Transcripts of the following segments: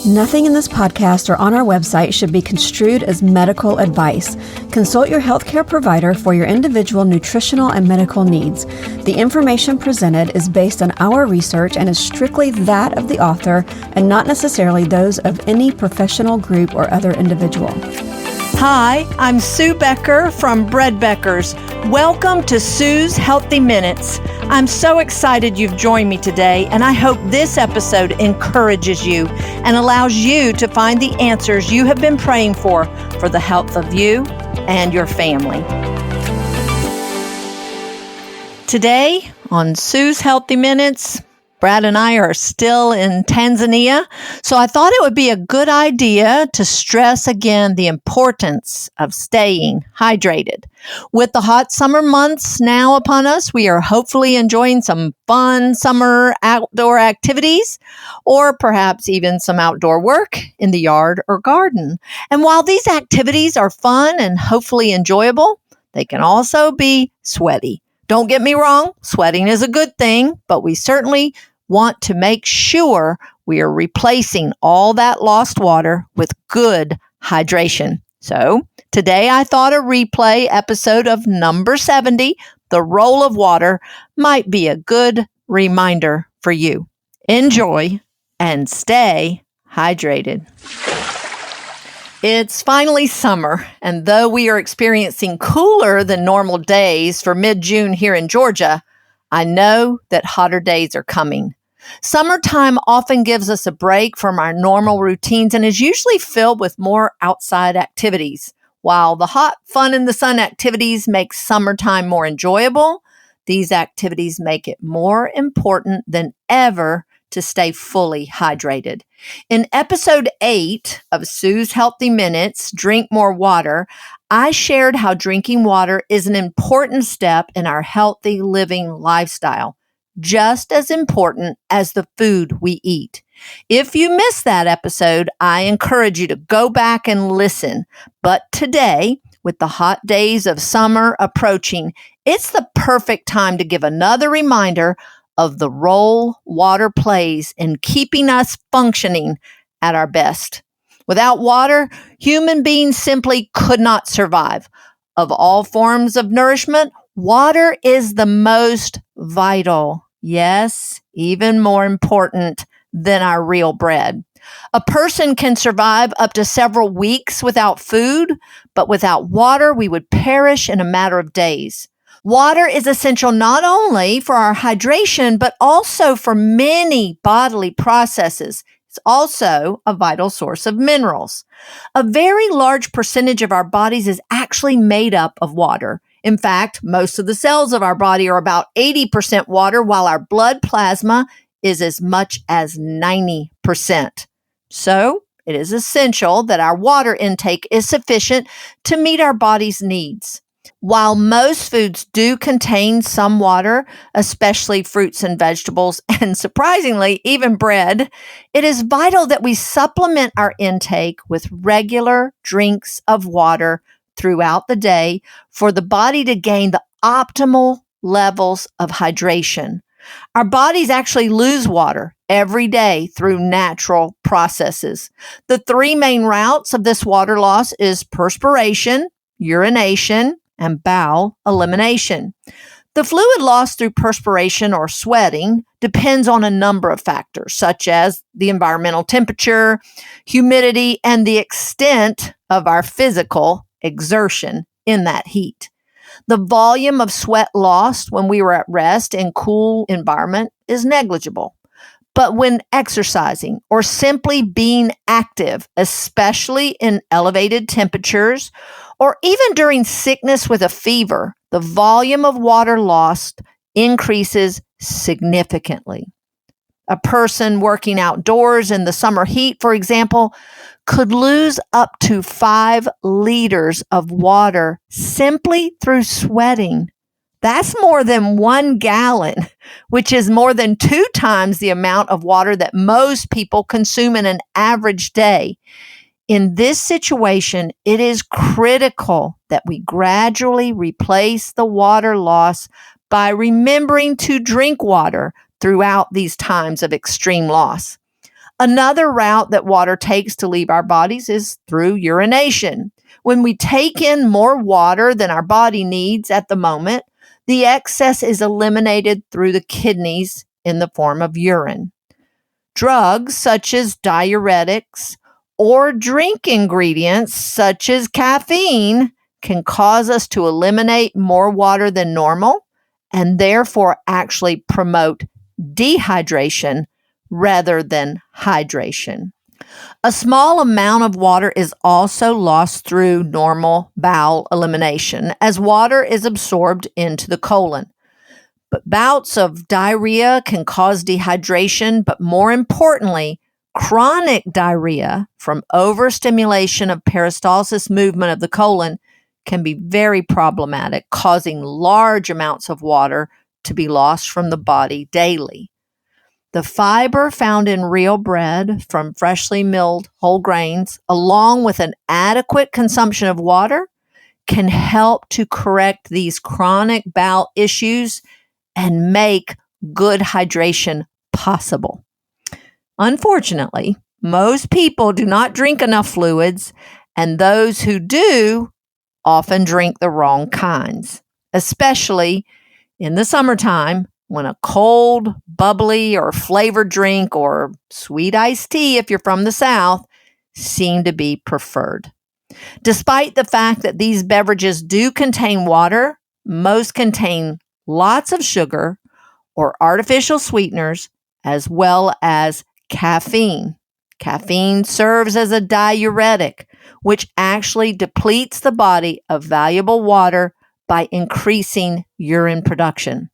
Nothing in this podcast or on our website should be construed as medical advice. Consult your healthcare provider for your individual nutritional and medical needs. The information presented is based on our research and is strictly that of the author and not necessarily those of any professional group or other individual. Hi, I'm Sue Becker from Bread Beckers. Welcome to Sue's Healthy Minutes. I'm so excited you've joined me today, and I hope this episode encourages you and allows you to find the answers you have been praying for the health of you and your family. Today on Sue's Healthy Minutes, Brad and I are still in Tanzania, so I thought it would be a good idea to stress again the importance of staying hydrated. With the hot summer months now upon us, we are hopefully enjoying some fun summer outdoor activities, or perhaps even some outdoor work in the yard or garden. And while these activities are fun and hopefully enjoyable, they can also be sweaty. Don't get me wrong, sweating is a good thing, but we certainly want to make sure we are replacing all that lost water with good hydration. So today I thought a replay episode of number 70, The Role of Water, might be a good reminder for you. Enjoy and stay hydrated. It's finally summer, and though we are experiencing cooler than normal days for mid-June here in Georgia, I know that hotter days are coming. Summertime often gives us a break from our normal routines and is usually filled with more outside activities. While the hot, fun in the sun activities make summertime more enjoyable, these activities make it more important than ever to stay fully hydrated. In episode 8 of Sue's Healthy Minutes, Drink More Water, I shared how drinking water is an important step in our healthy living lifestyle, just as important as the food we eat. If you missed that episode, I encourage you to go back and listen. But today, with the hot days of summer approaching, it's the perfect time to give another reminder of the role water plays in keeping us functioning at our best. Without water, human beings simply could not survive. Of all forms of nourishment, water is the most vital. Yes, even more important than our real bread. A person can survive up to several weeks without food, but without water, we would perish in a matter of days. Water is essential not only for our hydration, but also for many bodily processes. It's also a vital source of minerals. A very large percentage of our bodies is actually made up of water. In fact, most of the cells of our body are about 80% water, while our blood plasma is as much as 90%. So, it is essential that our water intake is sufficient to meet our body's needs. While most foods do contain some water, especially fruits and vegetables, and surprisingly, even bread, it is vital that we supplement our intake with regular drinks of water throughout the day for the body to gain the optimal levels of hydration. Our bodies actually lose water every day through natural processes. The three main routes of this water loss is perspiration, urination, and bowel elimination. The fluid loss through perspiration or sweating depends on a number of factors, such as the environmental temperature, humidity, and the extent of our physical exertion in that heat. The volume of sweat lost when we were at rest in cool environment is negligible. But when exercising or simply being active, especially in elevated temperatures, or even during sickness with a fever, the volume of water lost increases significantly. A person working outdoors in the summer heat, for example, could lose up to 5 liters of water simply through sweating. That's more than 1 gallon, which is more than 2 times the amount of water that most people consume in an average day. In this situation, it is critical that we gradually replace the water loss by remembering to drink water throughout these times of extreme loss. Another route that water takes to leave our bodies is through urination. When we take in more water than our body needs at the moment, the excess is eliminated through the kidneys in the form of urine. Drugs such as diuretics or drink ingredients such as caffeine can cause us to eliminate more water than normal and therefore actually promote dehydration rather than hydration. A small amount of water is also lost through normal bowel elimination as water is absorbed into the colon. But bouts of diarrhea can cause dehydration, but more importantly, chronic diarrhea from overstimulation of peristalsis movement of the colon can be very problematic, causing large amounts of water to be lost from the body daily. The fiber found in real bread from freshly milled whole grains, along with an adequate consumption of water, can help to correct these chronic bowel issues and make good hydration possible. Unfortunately, most people do not drink enough fluids, and those who do often drink the wrong kinds, especially in the summertime when a cold, bubbly, or flavored drink or sweet iced tea, if you're from the South, seem to be preferred. Despite the fact that these beverages do contain water, most contain lots of sugar or artificial sweeteners, as well as caffeine. Caffeine serves as a diuretic, which actually depletes the body of valuable water by increasing urine production.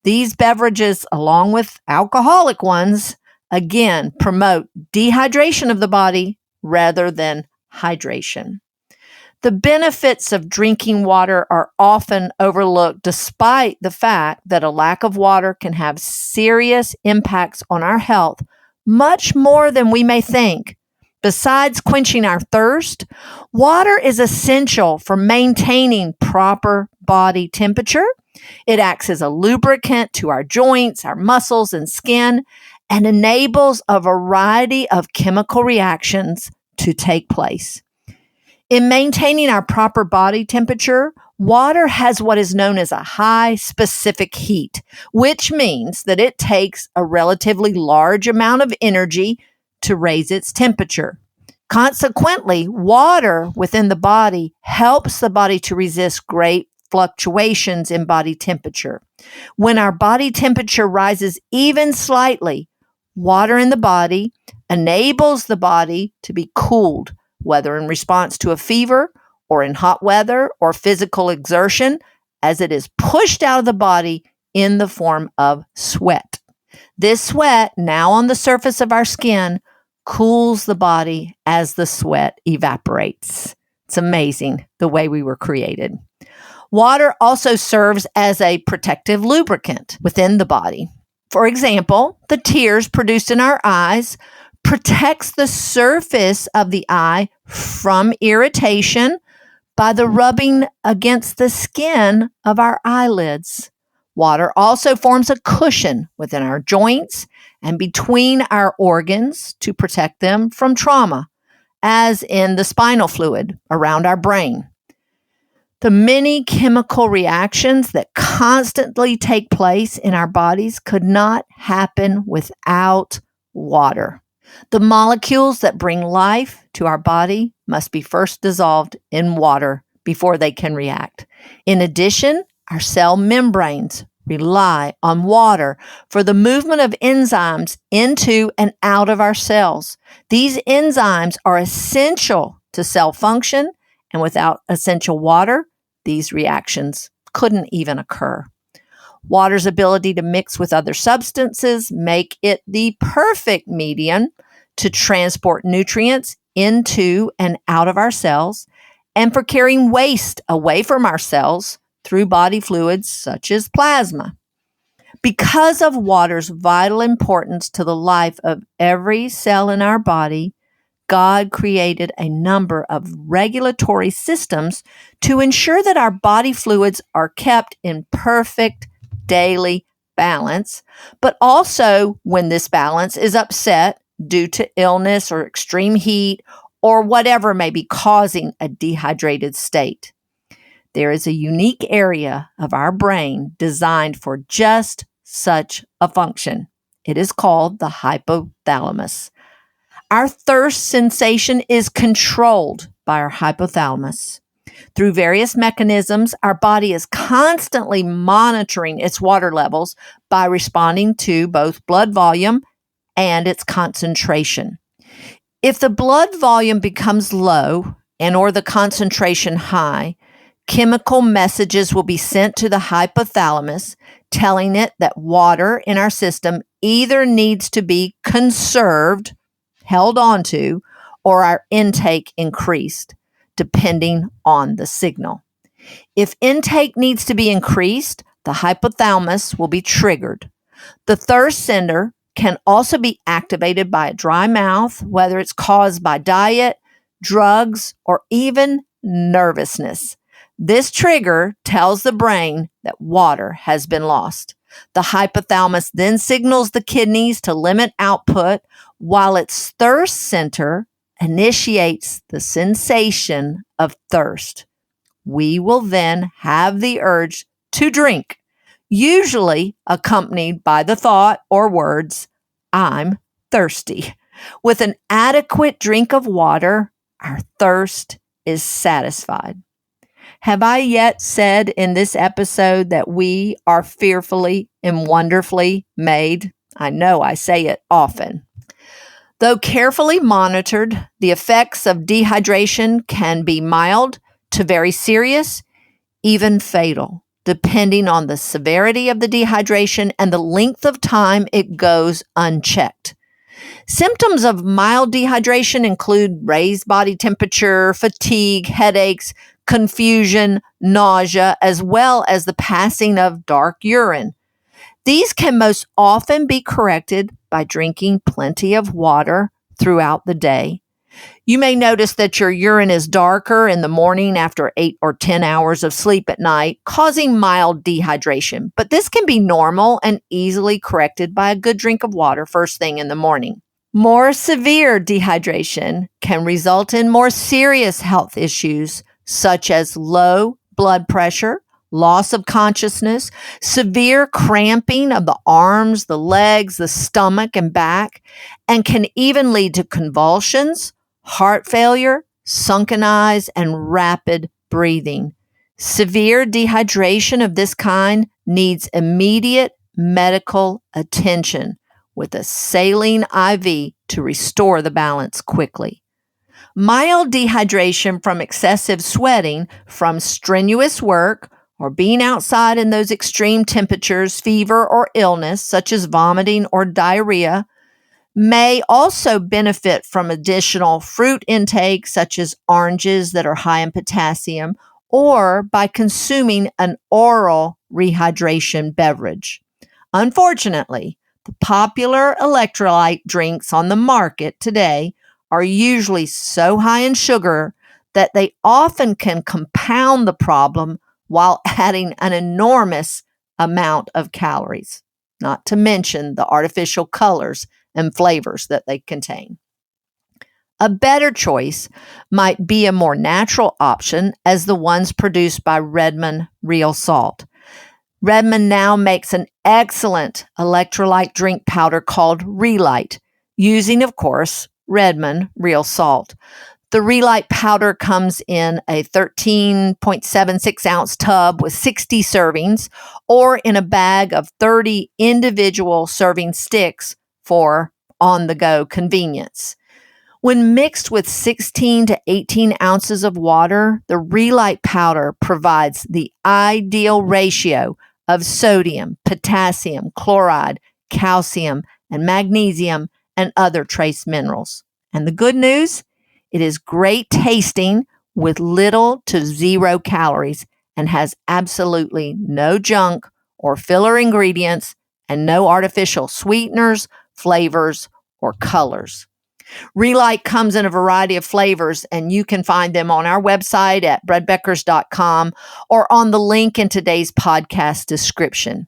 These beverages, along with alcoholic ones, again promote dehydration of the body rather than hydration. The benefits of drinking water are often overlooked despite the fact that a lack of water can have serious impacts on our health, much more than we may think. Besides quenching our thirst, water is essential for maintaining proper body temperature. It acts as a lubricant to our joints, our muscles, and skin, and enables a variety of chemical reactions to take place. In maintaining our proper body temperature, water has what is known as a high specific heat, which means that it takes a relatively large amount of energy to raise its temperature. Consequently, water within the body helps the body to resist great fluctuations in body temperature. When our body temperature rises even slightly, water in the body enables the body to be cooled, whether in response to a fever or in hot weather or physical exertion, as it is pushed out of the body in the form of sweat. This sweat, now on the surface of our skin, cools the body as the sweat evaporates. It's amazing the way we were created. Water also serves as a protective lubricant within the body. For example, the tears produced in our eyes protects the surface of the eye from irritation by the rubbing against the skin of our eyelids. Water also forms a cushion within our joints and between our organs to protect them from trauma, as in the spinal fluid around our brain. The many chemical reactions that constantly take place in our bodies could not happen without water. The molecules that bring life to our body must be first dissolved in water before they can react. In addition, our cell membranes rely on water for the movement of enzymes into and out of our cells. These enzymes are essential to cell function, and without essential water, these reactions couldn't even occur. Water's ability to mix with other substances make it the perfect medium to transport nutrients into and out of our cells and for carrying waste away from our cells through body fluids such as plasma. Because of water's vital importance to the life of every cell in our body, God created a number of regulatory systems to ensure that our body fluids are kept in perfect daily balance, but also when this balance is upset, due to illness or extreme heat or whatever may be causing a dehydrated state. There is a unique area of our brain designed for just such a function. It is called the hypothalamus. Our thirst sensation is controlled by our hypothalamus. Through various mechanisms, our body is constantly monitoring its water levels by responding to both blood volume and its concentration. If the blood volume becomes low and or the concentration high, chemical messages will be sent to the hypothalamus telling it that water in our system either needs to be conserved, held onto, or our intake increased, depending on the signal. If intake needs to be increased, the hypothalamus will be triggered. The thirst sender can also be activated by a dry mouth, whether it's caused by diet, drugs, or even nervousness. This trigger tells the brain that water has been lost. The hypothalamus then signals the kidneys to limit output, while its thirst center initiates the sensation of thirst. We will then have the urge to drink, usually accompanied by the thought or words, "I'm thirsty." With an adequate drink of water, our thirst is satisfied. Have I yet said in this episode that we are fearfully and wonderfully made? I know I say it often. Though carefully monitored, the effects of dehydration can be mild to very serious, even fatal, depending on the severity of the dehydration and the length of time it goes unchecked. Symptoms of mild dehydration include raised body temperature, fatigue, headaches, confusion, nausea, as well as the passing of dark urine. These can most often be corrected by drinking plenty of water throughout the day. You may notice that your urine is darker in the morning after 8 or 10 hours of sleep at night, causing mild dehydration. But this can be normal and easily corrected by a good drink of water first thing in the morning. More severe dehydration can result in more serious health issues, such as low blood pressure, loss of consciousness, severe cramping of the arms, the legs, the stomach, and back, and can even lead to convulsions, heart failure, sunken eyes, and rapid breathing. Severe dehydration of this kind needs immediate medical attention with a saline IV to restore the balance quickly. Mild dehydration from excessive sweating from strenuous work or being outside in those extreme temperatures, fever, or illness, such as vomiting or diarrhea, may also benefit from additional fruit intake, such as oranges that are high in potassium, or by consuming an oral rehydration beverage. Unfortunately, the popular electrolyte drinks on the market today are usually so high in sugar that they often can compound the problem while adding an enormous amount of calories, not to mention the artificial colors and flavors that they contain. A better choice might be a more natural option as the ones produced by Redmond Real Salt. Redmond now makes an excellent electrolyte drink powder called Relight, using, of course, Redmond Real Salt. The Relight powder comes in a 13.76 ounce tub with 60 servings, or in a bag of 30 individual serving sticks for on-the-go convenience. When mixed with 16 to 18 ounces of water, the Relight powder provides the ideal ratio of sodium, potassium, chloride, calcium, and magnesium, and other trace minerals. And the good news? It is great tasting with little to zero calories and has absolutely no junk or filler ingredients and no artificial sweeteners, flavors, or colors. Relight comes in a variety of flavors, and you can find them on our website at breadbeckers.com or on the link in today's podcast description.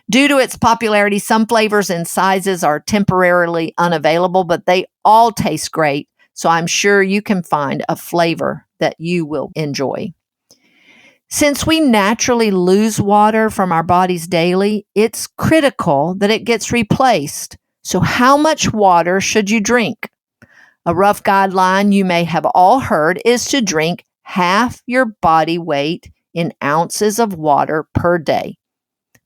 Due to its popularity, some flavors and sizes are temporarily unavailable, but they all taste great, so I'm sure you can find a flavor that you will enjoy. Since we naturally lose water from our bodies daily, it's critical that it gets replaced. So how much water should you drink? A rough guideline you may have all heard is to drink half your body weight in ounces of water per day.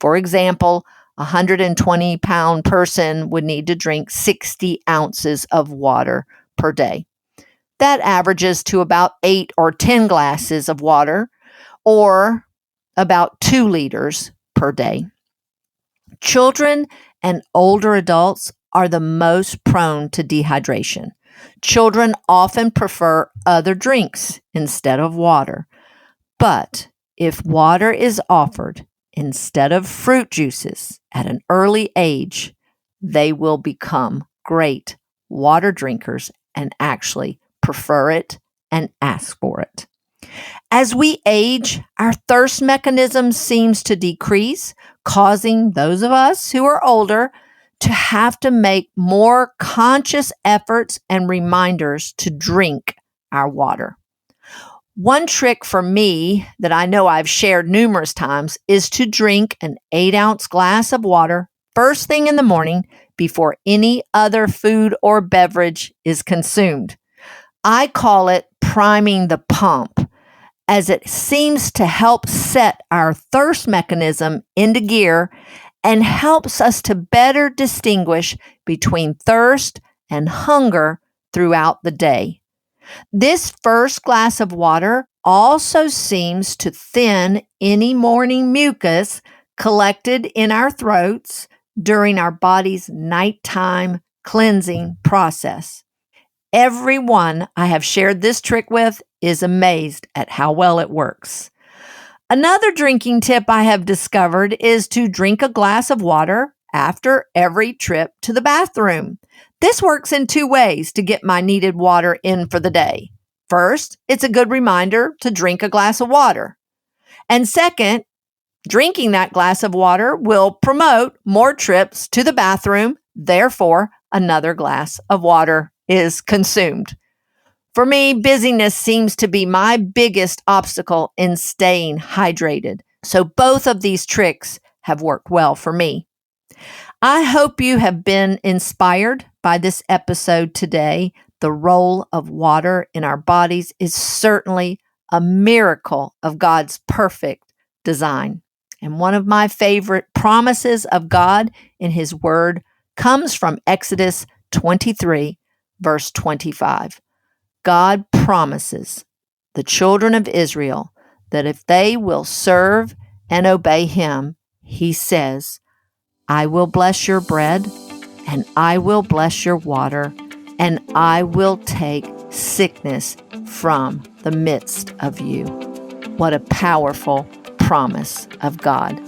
For example, a 120-pound person would need to drink 60 ounces of water per day. That averages to about 8 or 10 glasses of water, or about 2 liters per day. Children and older adults are the most prone to dehydration. Children often prefer other drinks instead of water. But if water is offered instead of fruit juices at an early age, they will become great water drinkers and actually prefer it and ask for it. As we age, our thirst mechanism seems to decrease, causing those of us who are older to have to make more conscious efforts and reminders to drink our water. One trick for me that I know I've shared numerous times is to drink an 8-ounce glass of water first thing in the morning before any other food or beverage is consumed. I call it priming the pump, as it seems to help set our thirst mechanism into gear and helps us to better distinguish between thirst and hunger throughout the day. This first glass of water also seems to thin any morning mucus collected in our throats during our body's nighttime cleansing process. Everyone I have shared this trick with is amazed at how well it works. Another drinking tip I have discovered is to drink a glass of water after every trip to the bathroom. This works in 2 ways to get my needed water in for the day. First, it's a good reminder to drink a glass of water. And second, drinking that glass of water will promote more trips to the bathroom. Therefore, another glass of water is consumed. For me, busyness seems to be my biggest obstacle in staying hydrated. So both of these tricks have worked well for me. I hope you have been inspired by this episode today. The role of water in our bodies is certainly a miracle of God's perfect design. And one of my favorite promises of God in His Word comes from Exodus 23, verse 25. God promises the children of Israel that if they will serve and obey Him, He says, I will bless your bread, and I will bless your water, and I will take sickness from the midst of you. What a powerful promise of God.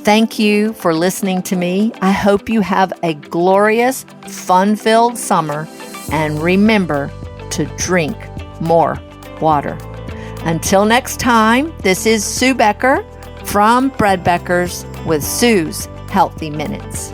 Thank you for listening to me. I hope you have a glorious, fun-filled summer, and remember to drink more water. Until next time, this is Sue Becker from Bread Beckers with Sue's Healthy Minutes.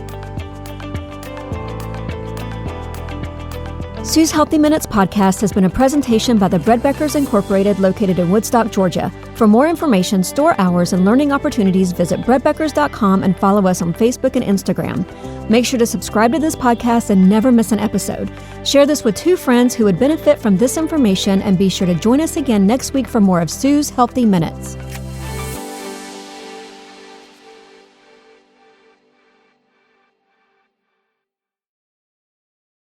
Sue's Healthy Minutes podcast has been a presentation by the Bread Beckers Incorporated located in Woodstock, Georgia. For more information, store hours, and learning opportunities, visit breadbeckers.com and follow us on Facebook and Instagram. Make sure to subscribe to this podcast and never miss an episode. Share this with 2 friends who would benefit from this information, and be sure to join us again next week for more of Sue's Healthy Minutes.